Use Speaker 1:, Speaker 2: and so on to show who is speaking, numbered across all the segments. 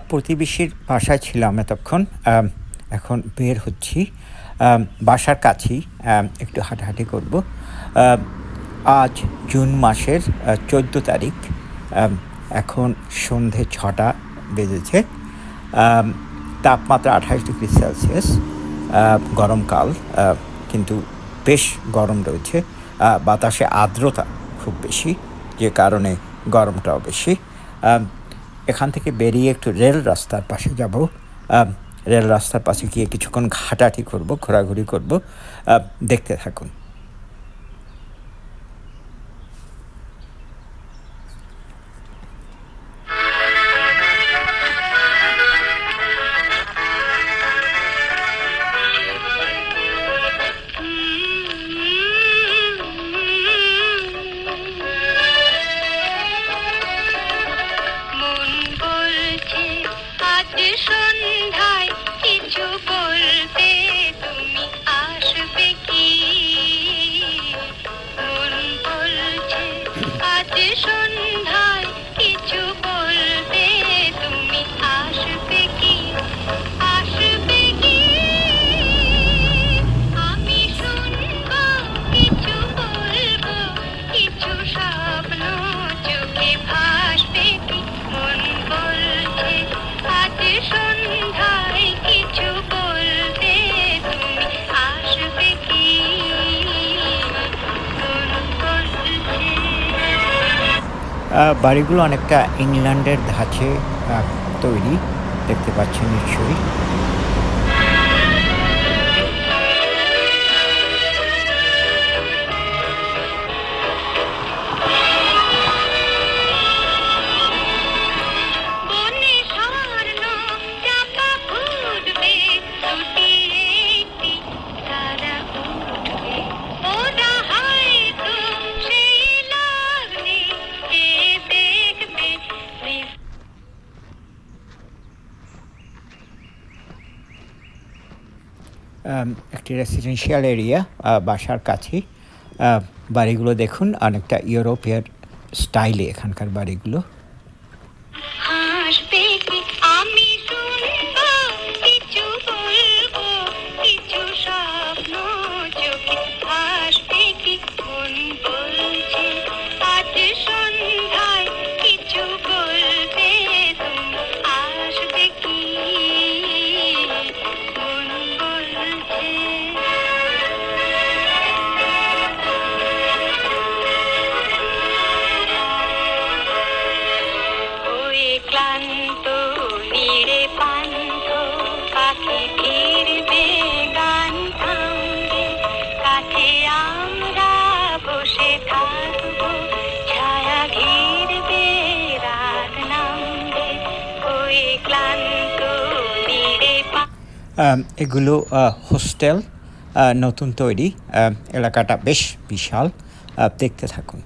Speaker 1: প্রতিবেশীর বাসায় ছিলাম এতক্ষণ। এখন বের হচ্ছি। বাসার কাছেই একটু হাঁটাহাঁটি করব। আম আজ জুন মাসের ১৪ তারিখ। এখন সন্ধে ৬টা বেজেছে। আম তাপমাত্রা ২৮ ডিগ্রি সেলসিয়াস। গরমকাল, কিন্তু বেশ গরম রয়েছে। বাতাসে আর্দ্রতা খুব বেশি, যে কারণে গরমটাও বেশি। এখান থেকে বেরিয়ে একটু রেল রাস্তার পাশে যাব। রেল রাস্তার পাশে গিয়ে কিছুক্ষণ হাঁটাহাঁটি করব, ঘোরাঘুরি করব। দেখতে থাকুন। বাড়িগুলো অনেকটা ইংল্যান্ডের ধাঁচে তৈরি, দেখতে পাচ্ছেন নিশ্চয়ই। একটি রেসিডেন্সিয়াল এরিয়া, বাসার কাছেই। বাড়িগুলো দেখুন, অনেকটা ইউরোপীয় স্টাইলে এখানকার বাড়িগুলো। এগুলো হোস্টেল, নতুন তৈরি। এলাকাটা বেশ বিশাল, দেখতে থাকুন।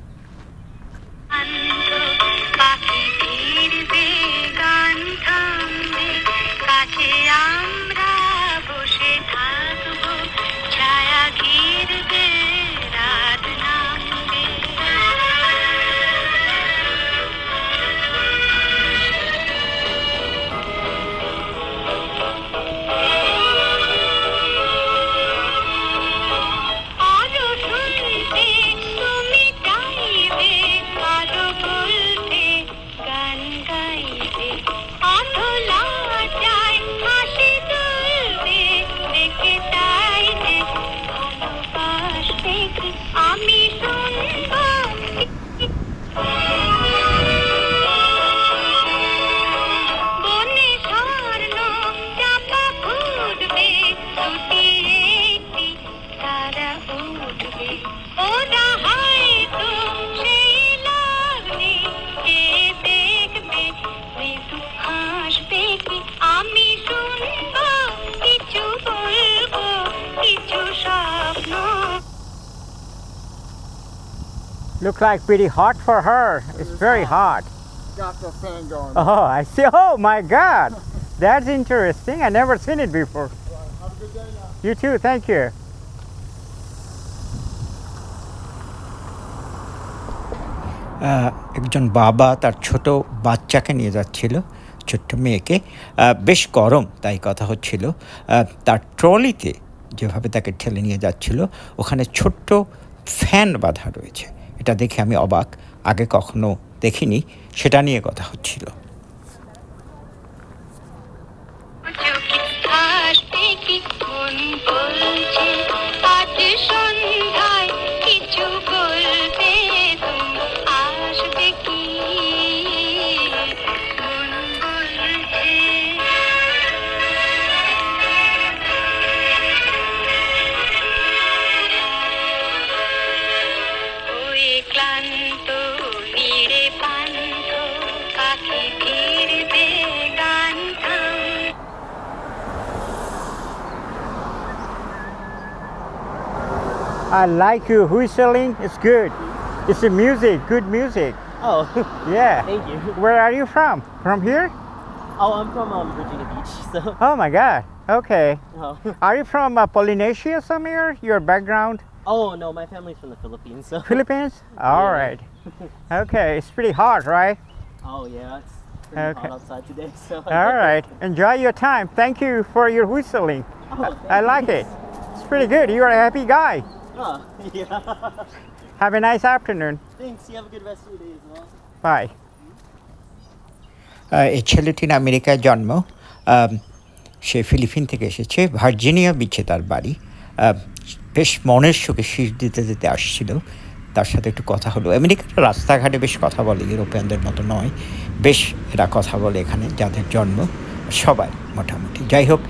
Speaker 1: Looks like pretty hot for her. It's very hot.
Speaker 2: Got the fan going.
Speaker 1: Oh, I see. Oh my God, that's interesting. I never seen it before.
Speaker 2: Have a good day now.
Speaker 1: You too. Thank you. একজন বাবা তার ছোট বাচ্চাকে নিয়ে যাচ্ছিল ছোট্ট মেয়েকে বেশ গরম তাই কথা হচ্ছিল তার ট্রলিতে যেভাবে তাকে ঠেলে নিয়ে যাচ্ছিল ওখানে ছোট্ট ফ্যান বাঁধা রয়েছে এটা দেখে আমি অবাক আগে কখনো দেখিনি সেটা নিয়ে কথা হচ্ছিল I like you whistling. It's good. It's a music, good music.
Speaker 3: Oh,
Speaker 1: Yeah.
Speaker 3: thank you.
Speaker 1: Where are you from? From here?
Speaker 3: Oh, I'm from Virginia Beach, so.
Speaker 1: Oh my God. Okay.
Speaker 3: Oh.
Speaker 1: Are you from Polynesia somewhere? Your background?
Speaker 3: Oh no, my family's from the Philippines, so.
Speaker 1: Philippines? All right. Okay. It's pretty hot, right?
Speaker 3: Oh yeah, it's pretty
Speaker 1: Okay.
Speaker 3: hot outside today, so.
Speaker 1: All right. Enjoy your time. Thank you for your whistling.
Speaker 3: Oh,
Speaker 1: I like it. It's pretty good. You are a happy guy.
Speaker 3: Oh, yeah.
Speaker 1: Have a nice afternoon.
Speaker 3: Thanks. You have a good rest of your day as well.
Speaker 1: Bye. এই ছেলেটির আমেরিকায় জন্ম সে ফিলিপিন থেকে এসেছে Virginia বিচে তার বাড়ি বেশ মনের সুখে শীষ দিতে দিতে আসছিল তার সাথে একটু কথা হলো আমেরিকার রাস্তাঘাটে বেশ কথা বলে ইউরোপিয়ানদের মতো নয় বেশ এরা কথা বলে এখানে যাদের জন্ম সবাই মোটামুটি যাই হোক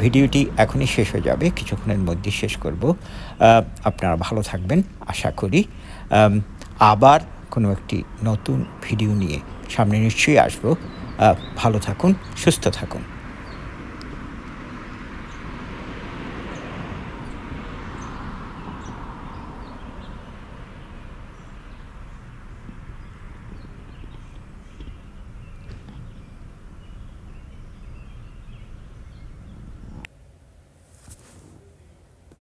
Speaker 1: ভিডিওটি এখনই শেষ হয়ে যাবে কিছুক্ষণের মধ্যে শেষ করব আপনারা ভালো থাকবেন আশা করি আবার কোনো একটি নতুন ভিডিও নিয়ে সামনে নিশ্চয়ই আসবো ভালো থাকুন সুস্থ থাকুন